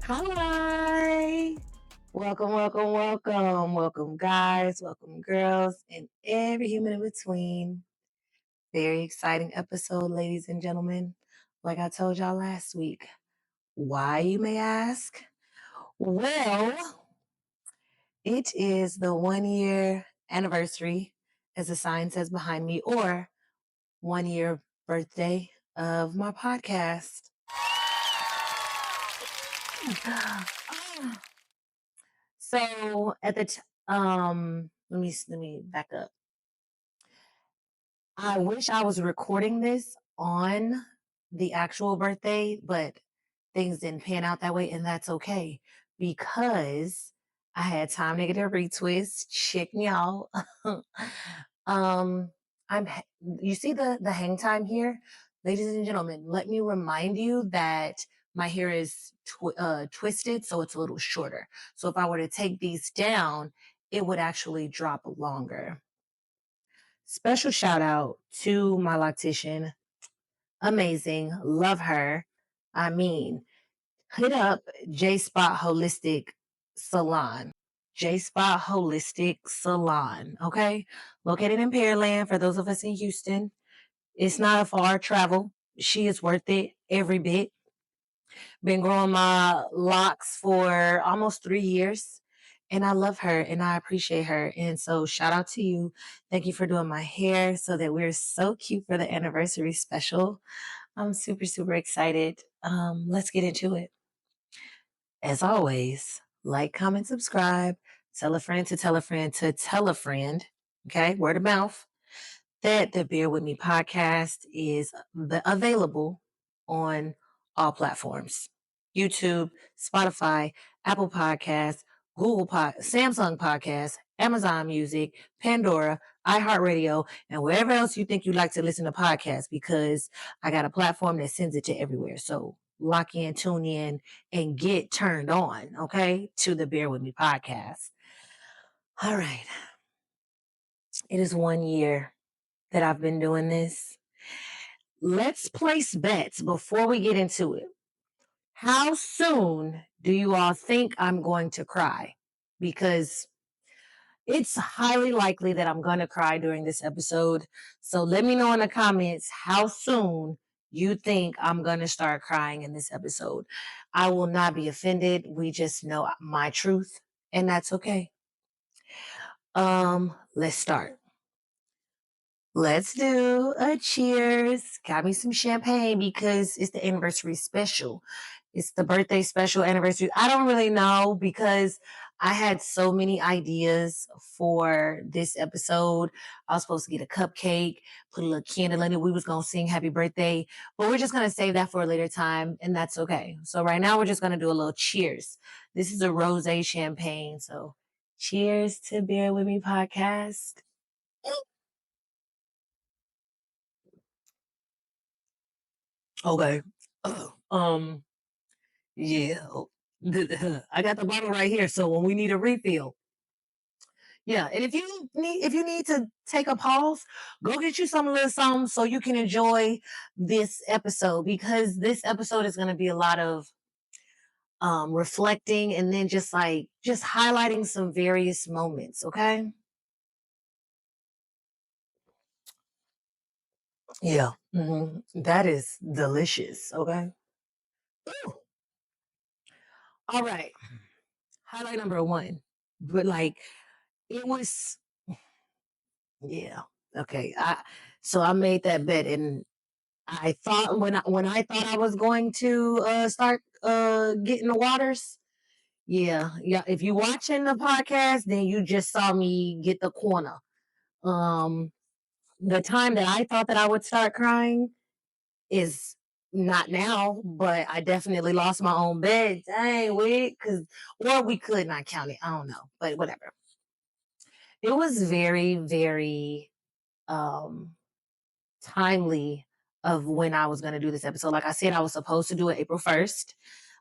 Hi. Welcome, guys. Welcome, girls, and every human in between. Very exciting episode, ladies and gentlemen. Like I told y'all last week. Why, you may ask? Well, it is the 1 year anniversary, as the sign says behind me, or 1 year birthday of my podcast. So at the let me back up. I wish I was recording this on the actual birthday, but things didn't pan out that way, and that's okay because I had time to get a retwist. Check me out. um, you see the hang time here, ladies and gentlemen. Let me remind you that my hair is twisted, so it's a little shorter. So if I were to take these down, it would actually drop longer. Special shout out to my loctician. Amazing. Love her. I mean, hit up J Spot Holistic Salon. J Spot Holistic Salon. Okay. Located in Pearland for those of us in Houston. It's not a far travel. She is worth it every bit. Been growing my locks for almost 3 years. And I love her and I appreciate her. And so shout out to you. Thank you for doing my hair so that we're so cute for the anniversary special. I'm super, super excited. Let's get into it. As always, like, comment, subscribe, tell a friend to tell a friend to tell a friend. Okay, word of mouth. That the Bare Whit Me Podcast is available on all platforms. YouTube, Spotify, Apple Podcasts, Samsung Podcasts, Amazon Music, Pandora, iHeartRadio, and wherever else you think you like to listen to podcasts, because I got a platform that sends it to everywhere. So lock in, tune in, and get turned on, okay, to the Bare Whit Me Podcast. All right. It is 1 year that I've been doing this. Let's place bets before we get into it. How soon do you all think I'm going to cry? Because it's highly likely that I'm going to cry during this episode. So let me know in the comments how soon you think I'm going to start crying in this episode. I will not be offended. We just know my truth, and that's okay. Let's start. Let's do a cheers. Got me some champagne because it's the anniversary special. It's the birthday special anniversary. I don't really know because I had so many ideas for this episode. I was supposed to get a cupcake, put a little candle in it. We was going to sing happy birthday, but we're just going to save that for a later time, and that's okay. So right now we're just going to do a little cheers. This is a rosé champagne. So cheers to Bare Whit Me Podcast. Okay. Yeah. I got the bottle right here. So when we need a refill, yeah. And if you need to take a pause, go get you some little something so you can enjoy this episode, because this episode is going to be a lot of reflecting and then just highlighting some various moments. Okay. Yeah. That is delicious. Okay. Ooh. All right. Highlight number one. But it was, yeah. Okay. So I made that bet, and I thought when I thought I was going to start getting the waters. Yeah, yeah. If you watching the podcast, then you just saw me get the corner. Um, the time that I thought that I would start crying is not now, but I definitely lost my own bed. Dang, or we could not count it. I don't know, but whatever. It was very, very um timely of when I was going to do this episode. Like I said, I was supposed to do it April 1st.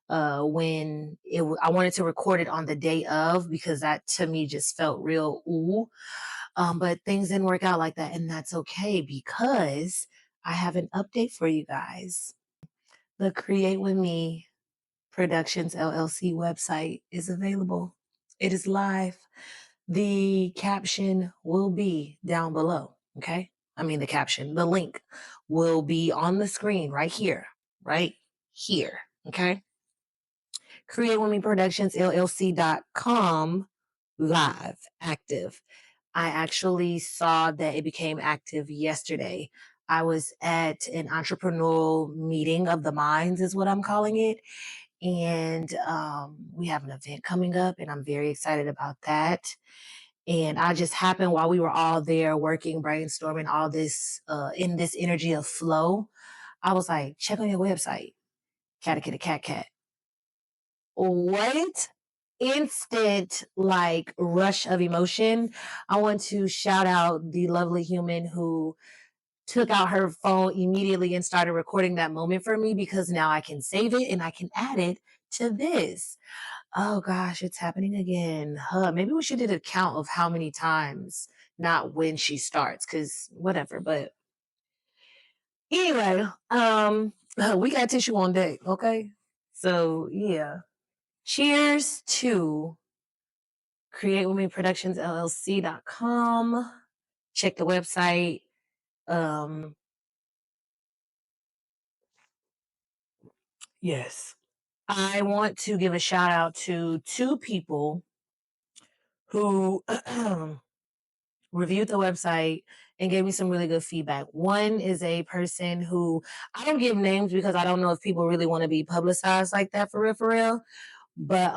I wanted to record it on the day of, because that to me just felt real ooh. But things didn't work out like that, and that's okay, because I have an update for you guys. The Create With Me Productions LLC website is available. It is live. The caption will be down below. Okay. The link will be on the screen right here, right here. Okay. CreateWomenProductionsLLC.com live, active. I actually saw that it became active yesterday. I was at an entrepreneurial meeting of the minds, is what I'm calling it. And we have an event coming up, and I'm very excited about that. And I just happened while we were all there working, brainstorming all this in this energy of flow. I was like, check on your website. Cat, cat, cat. What? Instant like rush of emotion. I want to shout out the lovely human who took out her phone immediately and started recording that moment for me, because now I can save it and I can add it to this. Oh gosh, it's happening again. Maybe we should do a count of how many times, not when she starts, because whatever. But anyway, we got tissue on deck, okay? So yeah. Cheers to CreateWomenProductionsLLC.com. Check the website. Yes. I want to give a shout out to two people who reviewed the website and gave me some really good feedback. One is a person who, I don't give names because I don't know if people really want to be publicized like that for real. But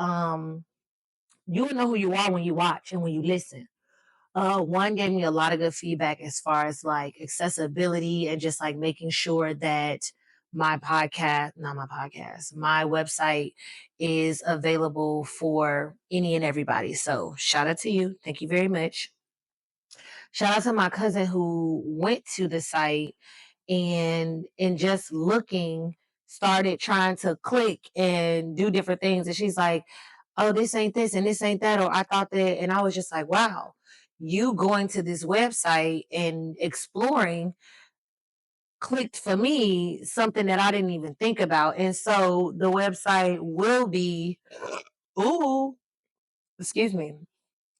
you will know who you are when you watch and when you listen. One gave me a lot of good feedback as far as like accessibility and just like making sure that my website is available for any and everybody. So shout out to you. Thank you very much. Shout out to my cousin who went to the site and just looking, started trying to click and do different things. And she's like, oh, this ain't this and this ain't that. Or I thought that. And I was just like, wow, you going to this website and exploring clicked for me something that I didn't even think about. And so the website will be, ooh, excuse me.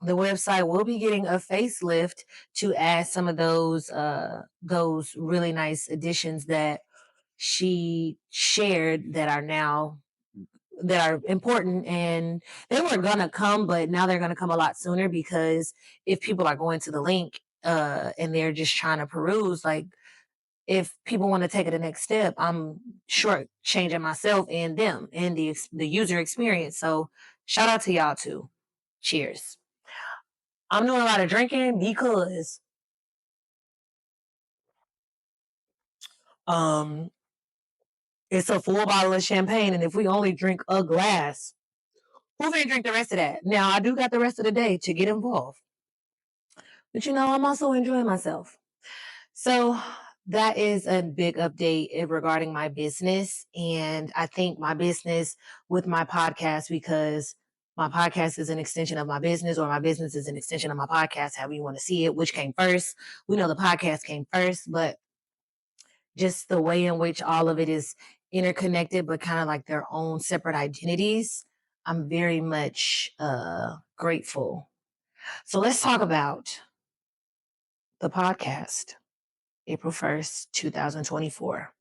The website will be getting a facelift to add some of those really nice additions that she shared that are important, and they weren't gonna come, but now they're gonna come a lot sooner, because if people are going to the link and they're just trying to peruse, like if people want to take it the next step, I'm short changing myself and them and the user experience. So shout out to y'all too. Cheers. I'm doing a lot of drinking because um it's a full bottle of champagne, and if we only drink a glass, who gonna drink the rest of that? Now I do got the rest of the day to get involved, but I'm also enjoying myself. So that is a big update regarding my business, and I think my business with my podcast, because my podcast is an extension of my business, or my business is an extension of my podcast, however you want to see it. Which came first? We know the podcast came first, but just the way in which all of it is interconnected, but kind of like their own separate identities. I'm very much grateful. So let's talk about the podcast, April 1st, 2024.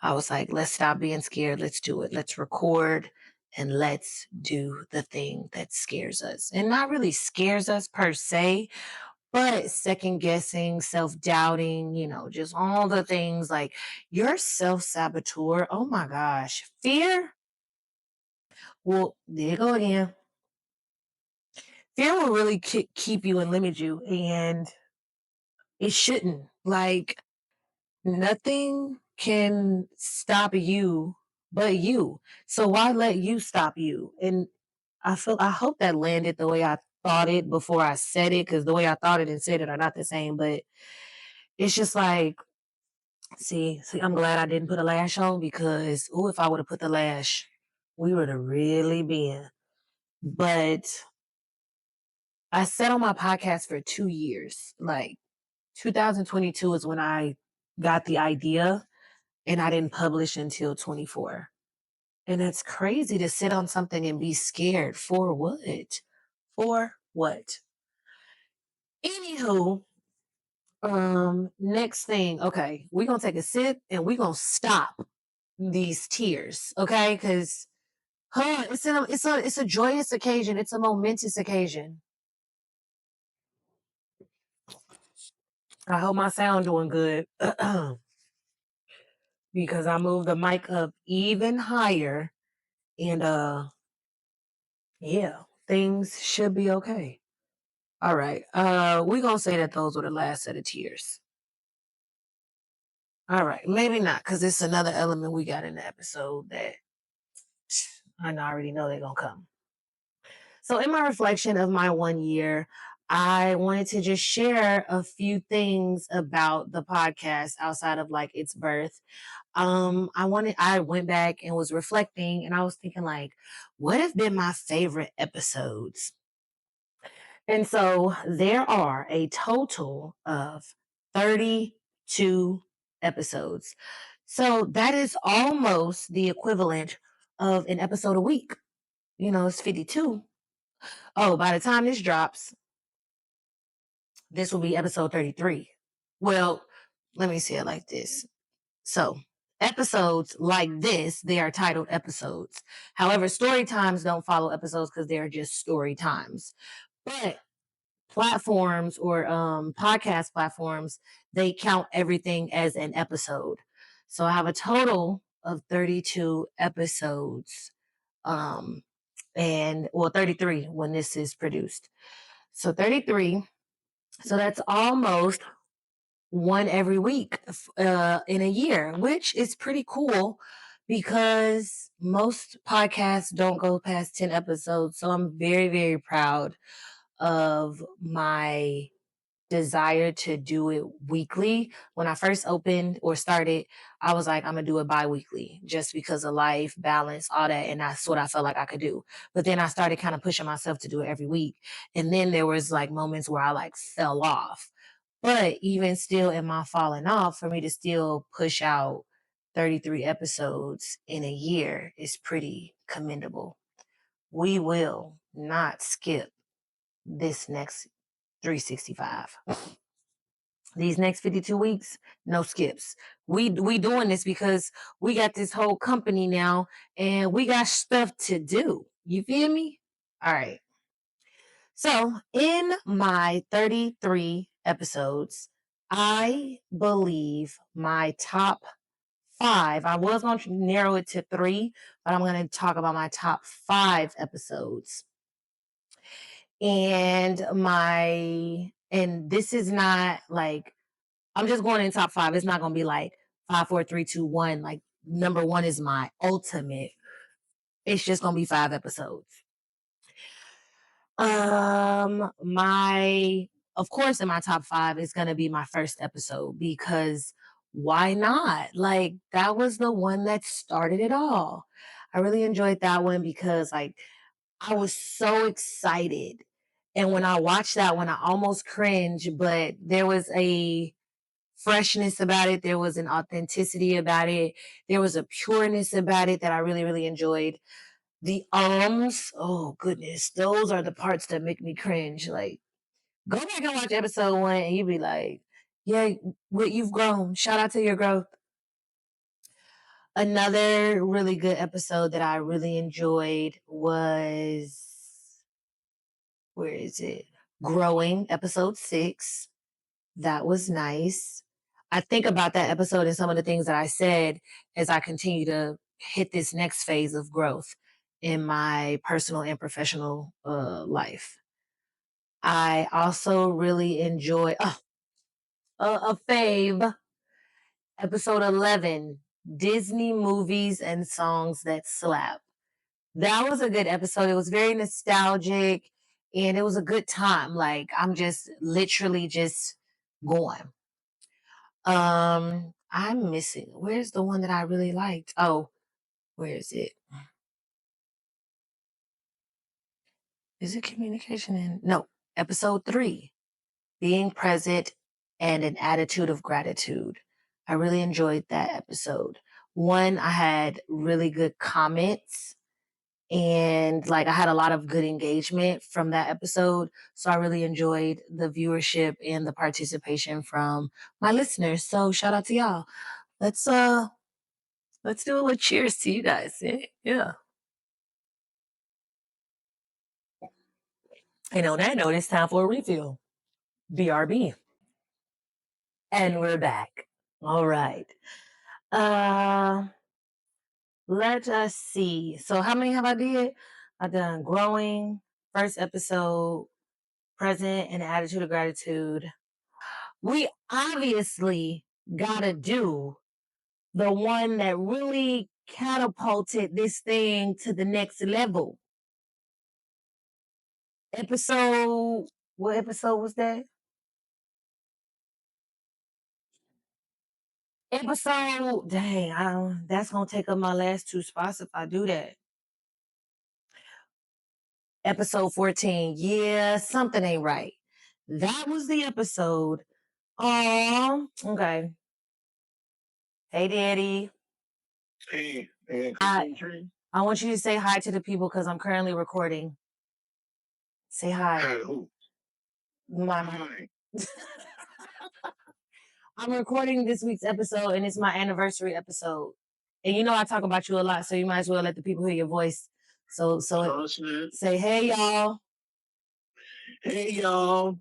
I was like, let's stop being scared. Let's do it. Let's record and let's do the thing that scares us. And not really scares us per se, but second guessing, self doubting, just all the things like your self saboteur. Oh my gosh. Fear. Well, there you go again. Fear will really keep you and limit you. And it shouldn't. Like, nothing can stop you but you. So why let you stop you? And I hope that landed the way I thought it before I said it, because the way I thought it and said it are not the same. But it's just like, see, I'm glad I didn't put a lash on, because if I would have put the lash, we would have really been. But I sat on my podcast for 2 years. Like 2022 is when I got the idea, and I didn't publish until 24. And it's crazy to sit on something and be scared. For what? For what? Anywho, next thing, okay, we're gonna take a sip and we're gonna stop these tears, okay? Because it's a joyous occasion, it's a momentous occasion. I hope my sound doing good. Because I moved the mic up even higher and yeah, things should be okay. All right. We're gonna say that those were the last set of tears. All right, maybe not, because it's another element we got in the episode that I already know they're gonna come. So, in my reflection of my 1 year, I wanted to just share a few things about the podcast outside of like its birth. I went back and was reflecting, and I was thinking like, what have been my favorite episodes? And so there are a total of 32 episodes. So that is almost the equivalent of an episode a week. It's 52. Oh, by the time this drops, this will be episode 33. Well, let me say it like this. So, episodes like this, they are titled episodes. However, story times don't follow episodes because they're just story times. But platforms or podcast platforms, they count everything as an episode. So I have a total of 32 episodes. And well, 33 when this is produced. So 33. So that's almost one every week in a year, which is pretty cool because most podcasts don't go past 10 episodes. So I'm very, very proud of my desire to do it weekly. When I first opened or started, I was like, I'm gonna do it bi-weekly just because of life, balance, all that. And that's what I felt like I could do. But then I started kind of pushing myself to do it every week. And then there was like moments where I like fell off. But even still in my falling off, for me to still push out 33 episodes in a year is pretty commendable. We will not skip this next 365. These next 52 weeks, no skips. We doing this because we got this whole company now and we got stuff to do. You feel me? All right. So, in my 33 episodes, I believe my top 5, I was going to narrow it to 3, but I'm going to talk about my top 5 episodes. And this is not like, I'm just going in top 5. It's not going to be like 5, 4, 3, 2, 1. Like number 1 is my ultimate. It's just going to be 5 episodes. My Of course in my top 5 is going to be my first episode because why not? Like that was the one that started it all. I really enjoyed that one because like I was so excited. And when I watched that one, I almost cringed, but there was a freshness about it. There was an authenticity about it. There was a pureness about it that I really, really enjoyed. The oh goodness, those are the parts that make me cringe. Like, go back and watch episode 1 and you be like, yeah, you've grown. Shout out to your growth. Another really good episode that I really enjoyed was, where is it? Growing, episode 6. That was nice. I think about that episode and some of the things that I said as I continue to hit this next phase of growth in my personal and professional life. I also really enjoy a fave, episode 11, Disney movies and songs that slap. That was a good episode. It was very nostalgic and it was a good time. Like I'm just literally just going. I'm missing. Where's the one that I really liked? Oh, where is it? Is it communication in? No, episode 3, being present and an attitude of gratitude. I really enjoyed that episode. One, I had really good comments and like I had a lot of good engagement from that episode. So I really enjoyed the viewership and the participation from my listeners. So shout out to y'all. Let's do a little cheers to you guys. Yeah. And on that note, it's time for a refill. BRB. And we're back. All right. Uh let us see. So how many have I did? I done growing, first episode, present, and attitude of gratitude. We obviously gotta do the one that really catapulted this thing to the next level. Episode, what episode was that? Episode, dang, that's gonna take up my last two spots if I do that. Episode 14, yeah, something ain't right. That was the episode. Oh, okay. Hey, Daddy. Hey, I want you to say hi to the people because I'm currently recording. Say hi. Hi, who? Hi. I'm recording this week's episode, and it's my anniversary episode. And you know I talk about you a lot, so you might as well let the people hear your voice. So say, hey, y'all. Hey, y'all.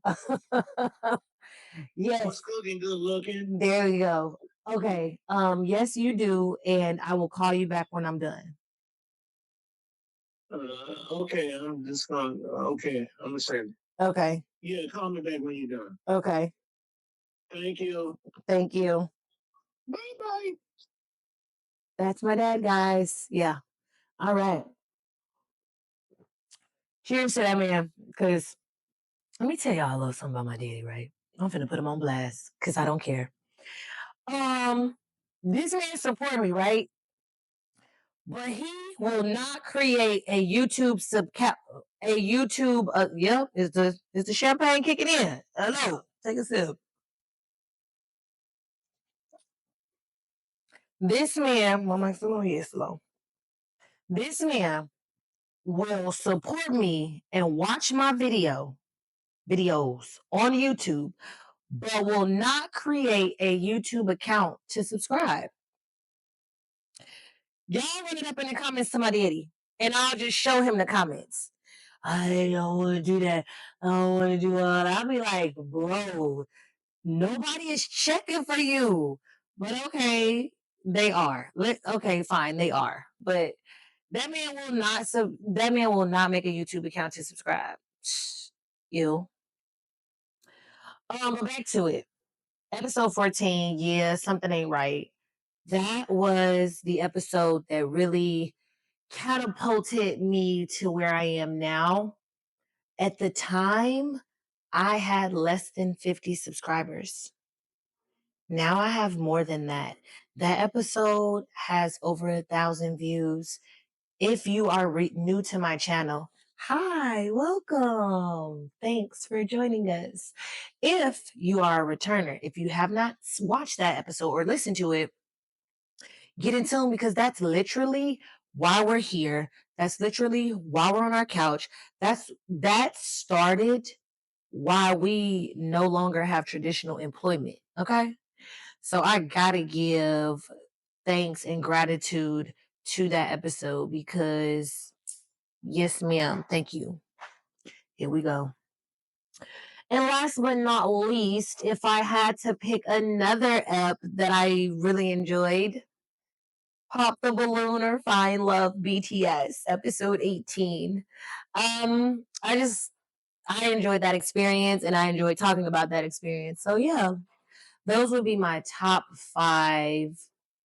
Yes. What's cooking? Good looking. There you go. Okay. Yes, you do, and I will call you back when I'm done. Okay, I'm just gonna. Okay, I'm gonna say. Okay. Yeah, call me back when you're done. Okay. Thank you. Thank you. Bye bye. That's my dad, guys. Yeah. All right. Cheers to that man. Because let me tell y'all a little something about my daddy, right? I'm finna put him on blast because I don't care. This man support me, right? But he will not create a YouTube yep, is the champagne kicking in? Hello, take a sip. This man, my mic's still on here slow. This man will support me and watch my videos on YouTube, but will not create a YouTube account to subscribe. Y'all run it up in the comments to my daddy, and I'll just show him the comments. I don't want to do that. I don't want to do all that. I'll be like, bro, nobody is checking for you. But okay, they are. Okay, fine, they are. But that man will not make a YouTube account to subscribe. Ew. But back to it. Episode 14, yeah, something ain't right. That was the episode that really catapulted me to where I am now. At the time, I had less than 50 subscribers. Now I have more than that. That episode has over 1,000 views. If you are new to my channel, hi, welcome. Thanks for joining us. If you are a returner, if you have not watched that episode or listened to it, get in tune because that's literally why we're here. That's literally why we're on our couch. That started why we no longer have traditional employment. Okay. So I gotta give thanks and gratitude to that episode because yes, ma'am. Thank you. Here we go. And last but not least, if I had to pick another app that I really enjoyed, Pop the Balloon or Find Love BTS, episode 18. I enjoyed that experience and I enjoyed talking about that experience. So yeah, those would be my top 5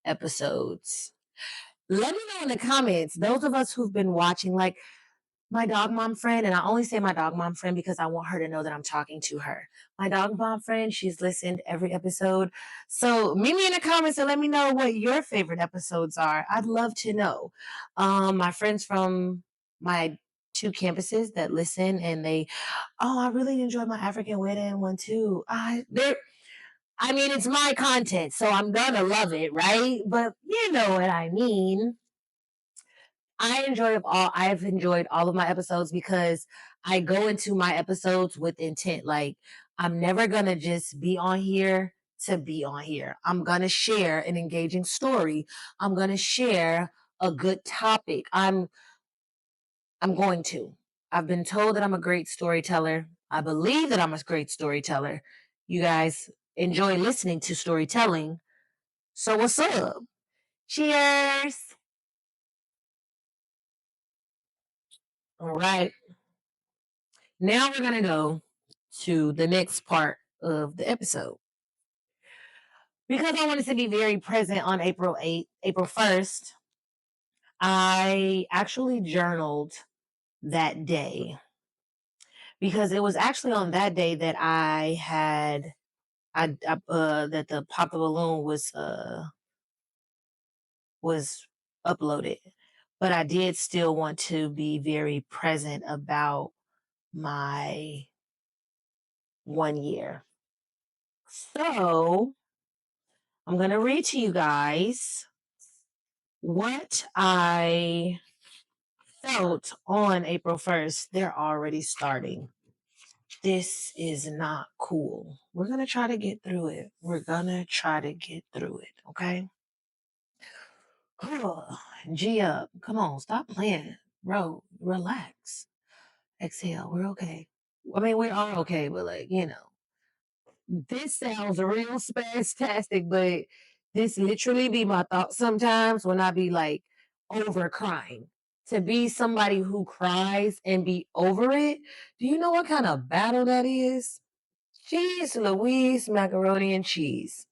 episodes. Let me know in the comments, those of us who've been watching, like my dog mom friend, and I only say my dog mom friend because I want her to know that I'm talking to her. My dog mom friend, she's listened every episode. So meet me in the comments and let me know what your favorite episodes are. I'd love to know. My friends from my 2 campuses that listen and I really enjoyed my African wedding one too. I mean, it's my content, so I'm gonna love it, right? But you know what I mean. I've enjoyed all of my episodes because I go into my episodes with intent. Like, I'm never gonna just be on here to be on here. I'm gonna share an engaging story. I'm gonna share a good topic. I'm going to. I've been told that I'm a great storyteller. I believe that I'm a great storyteller. You guys enjoy listening to storytelling. So what's up? Cheers. All right. Now we're going to go to the next part of the episode. Because I wanted to be very present on April 8th, April 1st, I actually journaled that day. Because it was actually on that day that that the Pop the Balloon was uploaded. But I did still want to be very present about my 1 year. So I'm going to read to you guys what I felt on April 1st. They're already starting. This is not cool. We're going to try to get through it. Okay? G up. Come on, stop playing. Bro, relax. Exhale. We're okay. I mean, we are okay, but like, this sounds real spastastic, but this literally be my thoughts sometimes when I be like over crying. To be somebody who cries and be over it, do you know what kind of battle that is? Cheese, Louise, macaroni and cheese.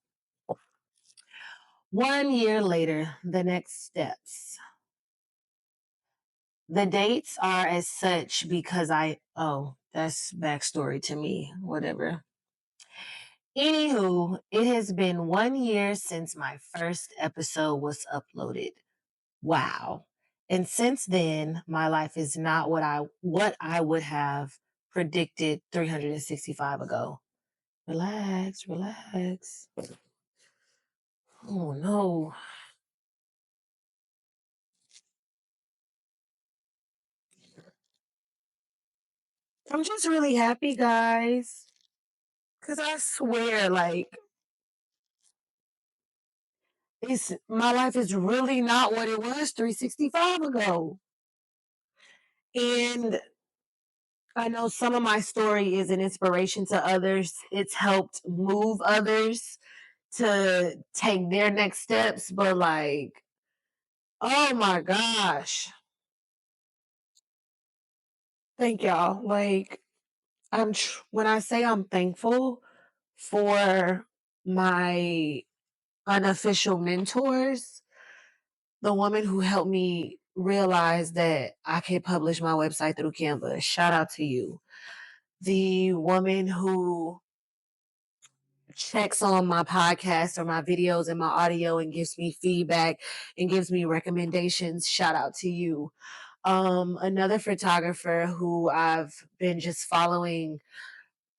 1 year later, the next steps. The dates are as such because that's backstory to me, whatever. Anywho, it has been 1 year since my first episode was uploaded. Wow. And since then, my life is not what I would have predicted 365 ago. Relax, relax. Oh no. I'm just really happy, guys. Cause I swear, like, my life is really not what it was 365 ago. And I know some of my story is an inspiration to others. It's helped move others to take their next steps, but like, oh my gosh. Thank y'all. Like, when I say I'm thankful for my unofficial mentors, the woman who helped me realize that I can publish my website through Canva. Shout out to you. The woman who checks on my podcast or my videos and my audio and gives me feedback and gives me recommendations. Shout out to you. Another photographer who I've been just following,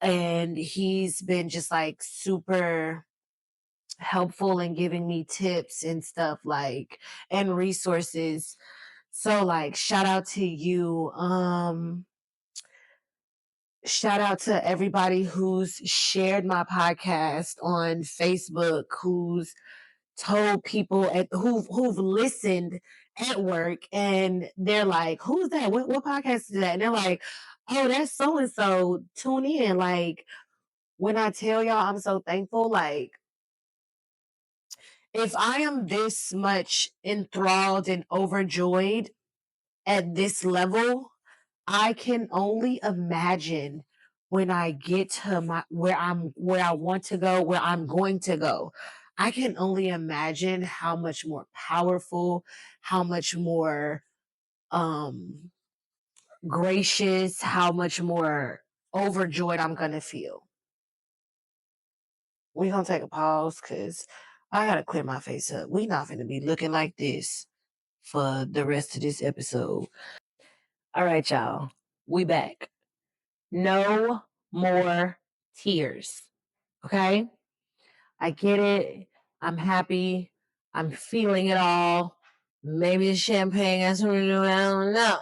and he's been just like super helpful in giving me tips and stuff, like, and resources. So like, shout out to you. Shout out to everybody who's shared my podcast on Facebook, who's told people who've listened at work, and they're like, "Who's that? What podcast is that?" And they're like, "Oh, that's so and so. Tune in." Like, when I tell y'all, I'm so thankful. Like, if I am this much enthralled and overjoyed at this level, I can only imagine when I get to where I want to go, where I'm going to go. I can only imagine how much more powerful, how much more um gracious, how much more overjoyed I'm gonna feel. We're gonna take a pause because I gotta clear my face up. We not gonna be looking like this for the rest of this episode. All right, y'all. We back. No more tears. Okay? I get it. I'm happy. I'm feeling it all. Maybe the champagne has something to do with it. I don't know.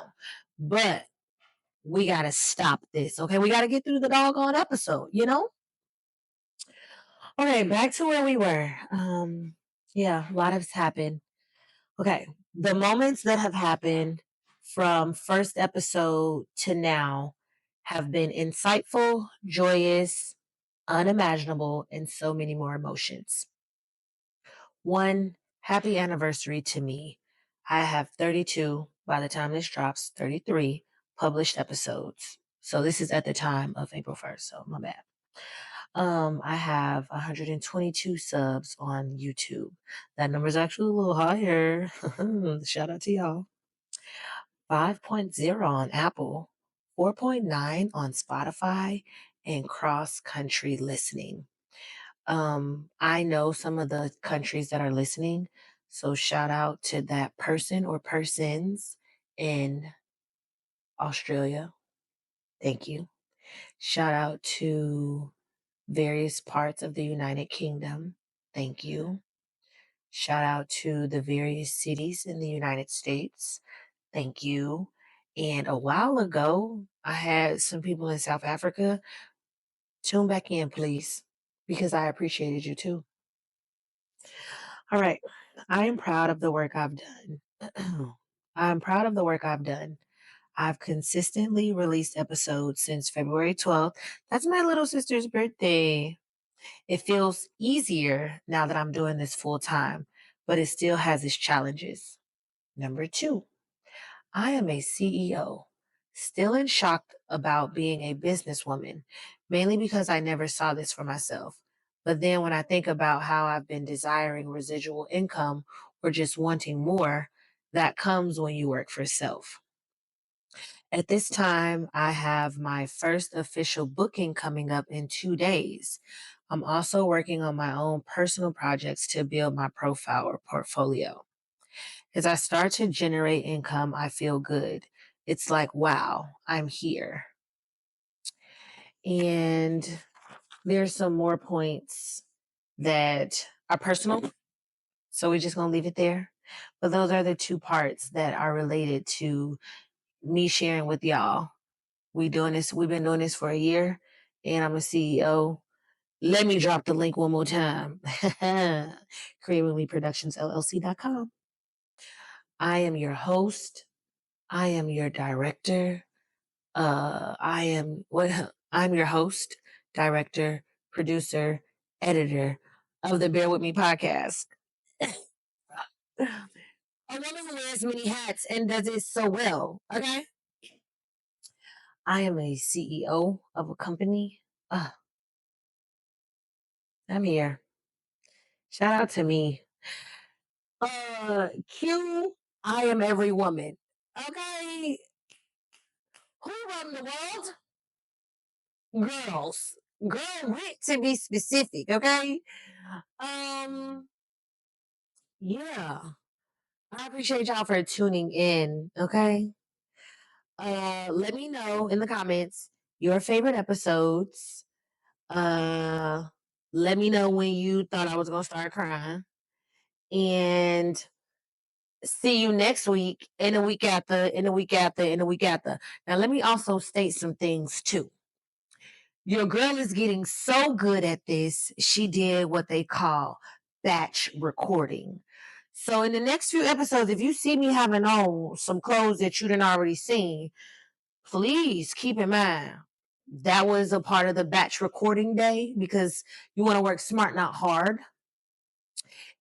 But we got to stop this. Okay. We got to get through the doggone episode, you know? Okay. Back to where we were. Yeah, a lot has happened. Okay. The moments that have happened from first episode to now have been insightful, joyous, unimaginable, and so many more emotions. One, happy anniversary to me. I have 32, by the time this drops, 33 published episodes. So this is at the time of April 1st, so my bad. I have 122 subs on YouTube. That number is actually a little higher. Shout out to y'all. 5.0 on Apple, 4.9 on Spotify, and cross-country listening. I know some of the countries that are listening, so shout out to that person or persons in Australia. Thank you. Shout out to various parts of the United Kingdom. Thank you. Shout out to the various cities in the United States. Thank you. And a while ago, I had some people in South Africa. Tune back in, please, because I appreciated you too. All right. I am proud of the work I've done. I'm proud of the work I've done. I've consistently released episodes since February 12th. That's my little sister's birthday. It feels easier now that I'm doing this full time, but it still has its challenges. Number two, I am a CEO, still in shock about being a businesswoman, mainly because I never saw this for myself. But then when I think about how I've been desiring residual income or just wanting more, that comes when you work for self. At this time, I have my first official booking coming up in 2 days. I'm also working on my own personal projects to build my profile or portfolio. As I start to generate income, I feel good. It's like, wow, I'm here. And there's some more points that are personal. So we're just going to leave it there. But those are the two parts that are related to me sharing with y'all. We've been doing this for a year, and I'm a CEO. Let me drop the link one more time. CreateWithMeProductionsLLC.com. I am your host. I am your director. I'm your host, director, producer, editor of the Bare With Me podcast. A woman who wears many hats and does it so well. Okay. I am a CEO of a company. I'm here. Shout out to me. Q, I am every woman. Okay. Who run the world? Girls. Girl wit to be specific, okay? Yeah. I appreciate y'all for tuning in, okay? Let me know in the comments your favorite episodes. Let me know when you thought I was gonna start crying. And see you next week, and the week after, and the week after, and the week after. Now, let me also state some things too. Your girl is getting so good at this, she did what they call batch recording. So, in the next few episodes, if you see me having on some clothes that you didn't already seen, please keep in mind that was a part of the batch recording day because you want to work smart, not hard.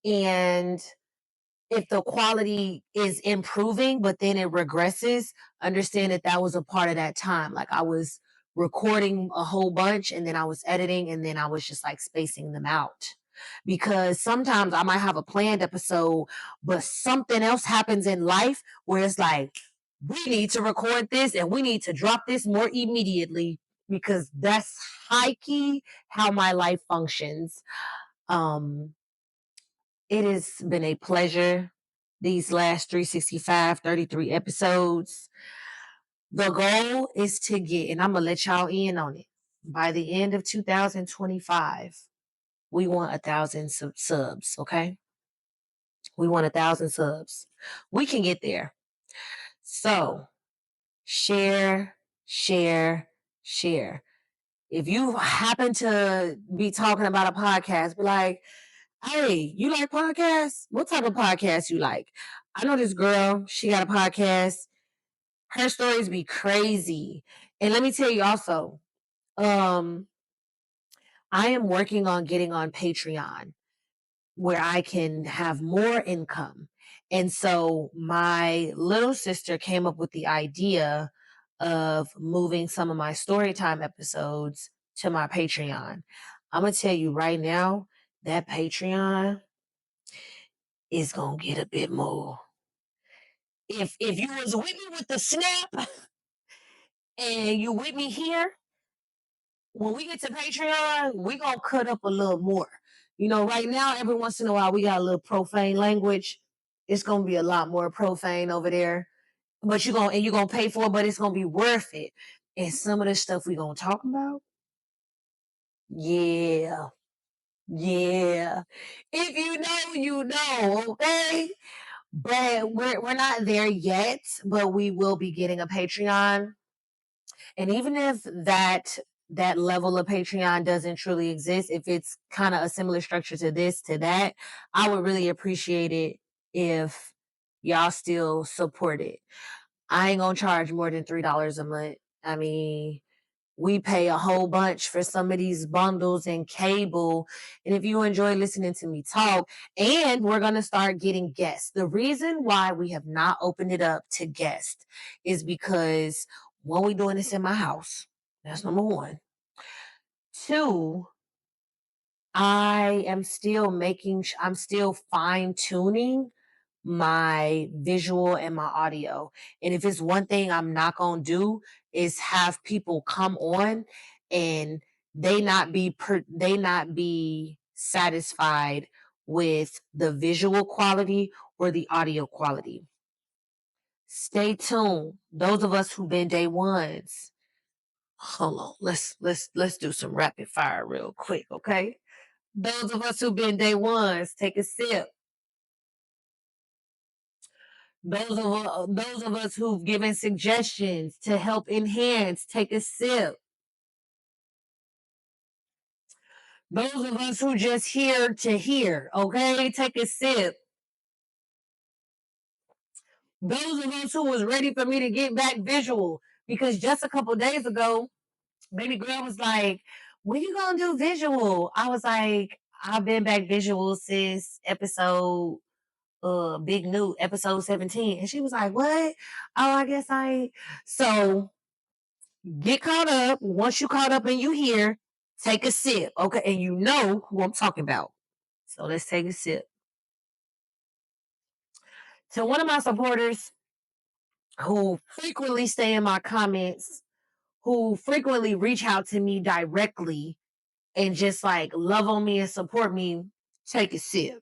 And if the quality is improving, but then it regresses, understand that that was a part of that time. Like I was recording a whole bunch and then I was editing and then I was just like spacing them out. Because sometimes I might have a planned episode, but something else happens in life where it's like, we need to record this and we need to drop this more immediately because that's high key how my life functions. It has been a pleasure these last 365, 33 episodes. The goal is to get, and I'm going to let y'all in on it, by the end of 2025, we want 1,000 subs, okay? We want 1,000 subs. We can get there. So share, share, share. If you happen to be talking about a podcast, be like, hey, you like podcasts? What type of podcast you like? I know this girl, she got a podcast. Her stories be crazy. And let me tell you also, um, I am working on getting on Patreon where I can have more income. And so my little sister came up with the idea of moving some of my storytime episodes to my Patreon. I'm going to tell you right now, that Patreon is going to get a bit more. If you was with me with the snap and you with me here, when we get to Patreon, we gonna cut up a little more. You know, right now, every once in a while, we got a little profane language. It's gonna be a lot more profane over there, but you're gonna pay for it, but it's gonna be worth it. And some of the stuff we gonna talk about, yeah, yeah. If you know, you know, okay. But we're not there yet, but we will be getting a Patreon. And even if that level of Patreon doesn't truly exist, if it's kind of a similar structure to this, to that, I would really appreciate it if y'all still support it. I ain't gonna charge more than $3 a month. I mean, we pay a whole bunch for some of these bundles and cable. And if you enjoy listening to me talk, and we're going to start getting guests. The reason why we have not opened it up to guests is because one, we doing this in my house. That's number one. Two, I'm still fine tuning my visual and my audio. And if it's one thing I'm not going to do is have people come on and they not be satisfied with the visual quality or the audio quality. Stay tuned. Those of us who've been day ones. Hold on. Let's do some rapid fire real quick, okay? Those of us who've been day ones, take a sip. Those of us who've given suggestions to help enhance, take a sip. Those of us who just here to hear, okay, take a sip. Those of us who was ready for me to get back visual, because just a couple days ago, baby girl was like, "When you gonna do visual?" I was like, "I've been back visual since episode Big New episode 17," and she was like, "What? Oh, I guess I." So get caught up. Once you caught up and you hear, take a sip, okay? And you know who I'm talking about. So let's take a sip. To one of my supporters who frequently stay in my comments, who frequently reach out to me directly and just like love on me and support me, take a sip.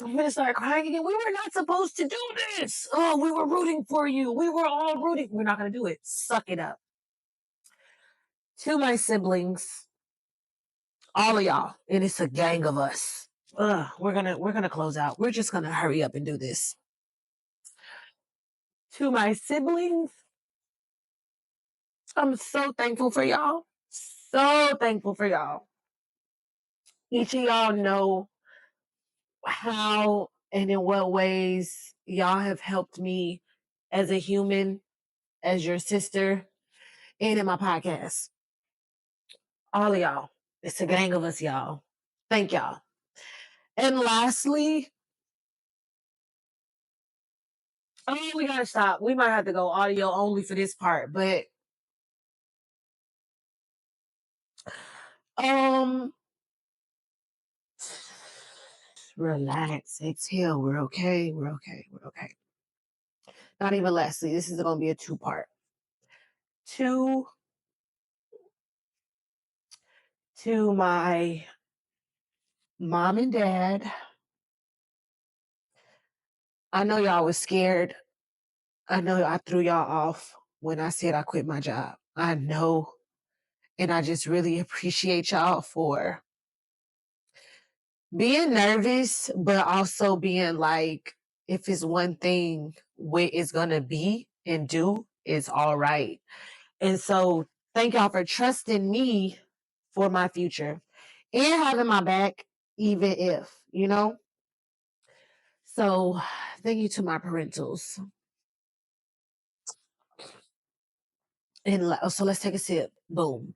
I'm gonna start crying again. We were not supposed to do this. Oh, we were rooting for you. We were all rooting. We're not gonna do it. Suck it up. To my siblings, all of y'all, and it's a gang of us. We're gonna close out. We're just gonna hurry up and do this. To my siblings, I'm so thankful for y'all. So thankful for y'all. Each of y'all know how and in what ways y'all have helped me as a human, as your sister, and in my podcast. All of y'all. It's a gang of us, y'all. Thank y'all. And lastly, oh, we gotta stop. We might have to go audio only for this part, but um relax, exhale. We're okay. We're okay. We're okay. Not even lastly, this is gonna be a two-part. Two to my mom and dad. I know y'all was scared. I know I threw y'all off when I said I quit my job. I know. And I just really appreciate y'all for being nervous, but also being like, if it's one thing, what it's going to be and do is all right. And so thank y'all for trusting me for my future and having my back, even if, you know? So thank you to my parentals. And so let's take a sip. Boom.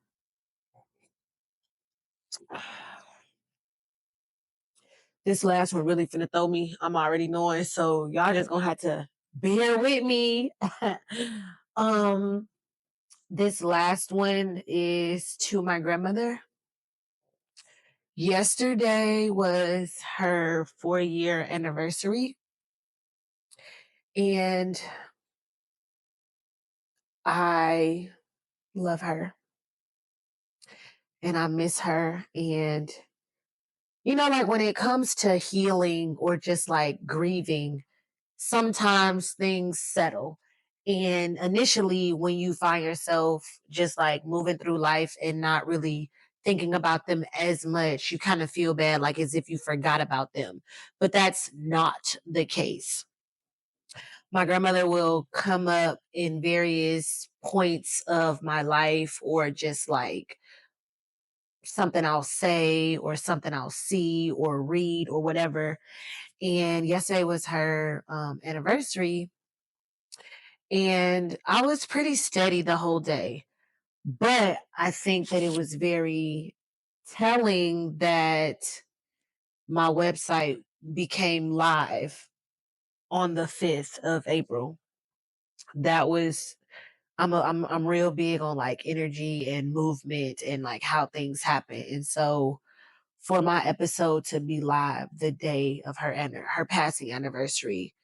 This last one really finna throw me. I'm already knowing. So y'all just gonna have to bear with me. um, this last one is to my grandmother. Yesterday was her 4-year anniversary. And I love her and I miss her. And, like when it comes to healing or just like grieving, sometimes things settle. And initially, when you find yourself just like moving through life and not really thinking about them as much, you kind of feel bad, like as if you forgot about them. But that's not the case. My grandmother will come up in various points of my life, or just like something I'll say or something I'll see or read or whatever. And yesterday was her anniversary, and I was pretty steady the whole day. But I think that it was very telling that my website became live on the 5th of April. That was I'm real big on like energy and movement and like how things happen. And so for my episode to be live the day of her passing anniversary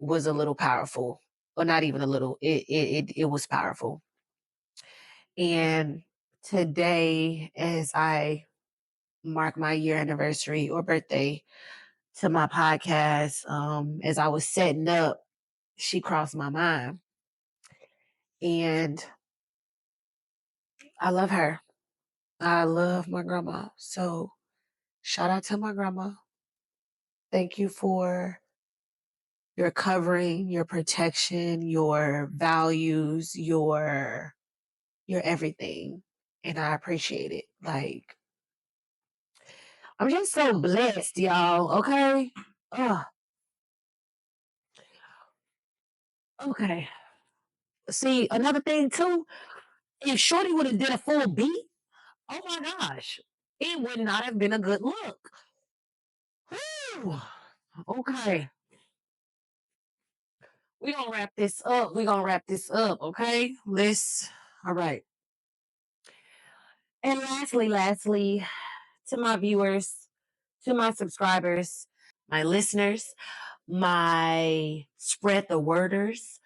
was a little powerful. Or not even a little. It was powerful. And today, as I mark my year anniversary or birthday to my podcast, as I was setting up, she crossed my mind. And I love her. I love my grandma. So shout out to my grandma. Thank you for your covering, your protection, your values, your everything. And I appreciate it. Like, I'm just so blessed, y'all. Okay. Okay. See, another thing too, if Shorty would have did a full beat, oh my gosh, it would not have been a good look. Whew. Okay. We're gonna wrap this up. Okay. All right. And lastly, to my viewers, to my subscribers, my listeners, my spread the worders,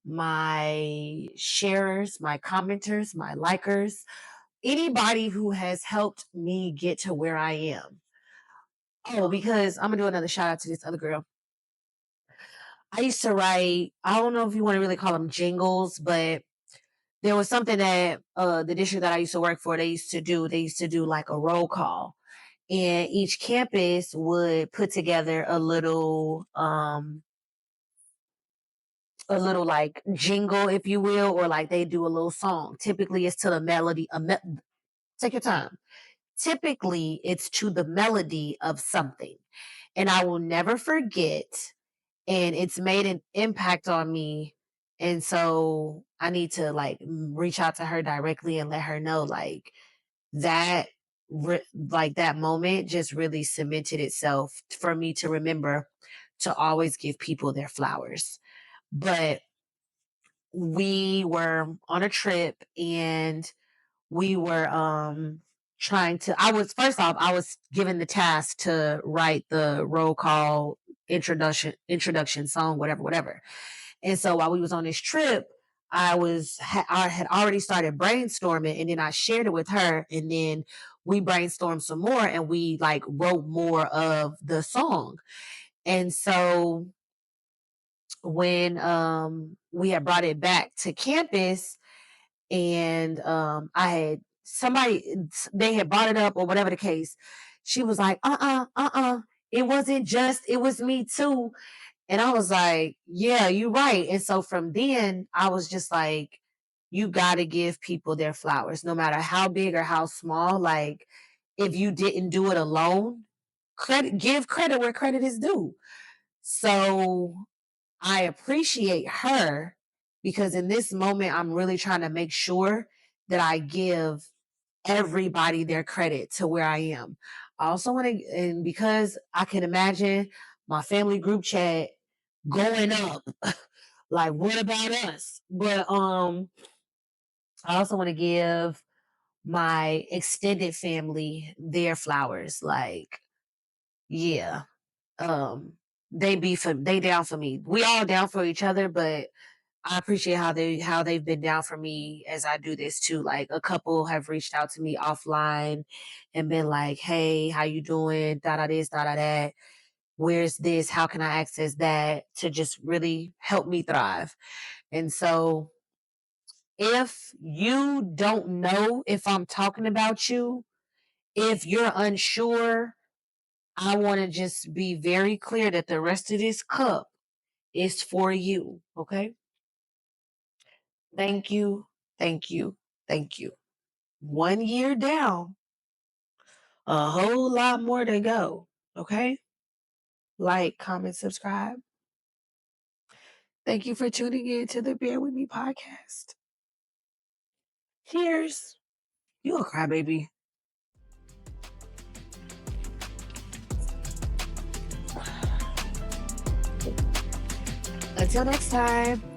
my sharers, my commenters, my likers, anybody who has helped me get to where I am. Oh, because I'm gonna do another shout out to this other girl. I used to write, I don't know if you want to really call them jingles, but there was something that the district that I used to work for, they used to do. They used to do like a roll call. And each campus would put together a little like jingle, if you will, or like they do a little song. Typically it's to the melody. Take your time. Typically it's to the melody of something. And I will never forget, and it's made an impact on me. And so I need to like reach out to her directly and let her know like that like that moment just really cemented itself for me to remember to always give people their flowers. But we were on a trip, and we were trying to I was given the task to write the roll call introduction song, whatever. And so while we was on this trip, I had already started brainstorming, and then I shared it with her, and then we brainstormed some more, and we like wrote more of the song. And so when we had brought it back to campus, and I had they had brought it up or whatever the case. She was like, it wasn't just, it was me too. And I was like, yeah, you're right. And so from then, I was just like, you got to give people their flowers, no matter how big or how small. Like, if you didn't do it alone, give credit where credit is due. So I appreciate her because in this moment, I'm really trying to make sure that I give everybody their credit to where I am. I also want to, and because I can imagine my family group chat going up, like, what about us? But I also want to give my extended family their flowers. Like, yeah, um, they down for me. We all down for each other, but I appreciate how they've been down for me as I do this too. Like a couple have reached out to me offline and been like, "Hey, how you doing? Da da this, da da that. Where's this? How can I access that?" To just really help me thrive. And so, if you don't know if I'm talking about you, if you're unsure, I want to just be very clear that the rest of this cup is for you. Okay. Thank you. Thank you. Thank you. 1 year down, a whole lot more to go. Okay. Like, comment, subscribe. Thank you for tuning in to the Bare With Me podcast. Cheers. You a crybaby. Until next time.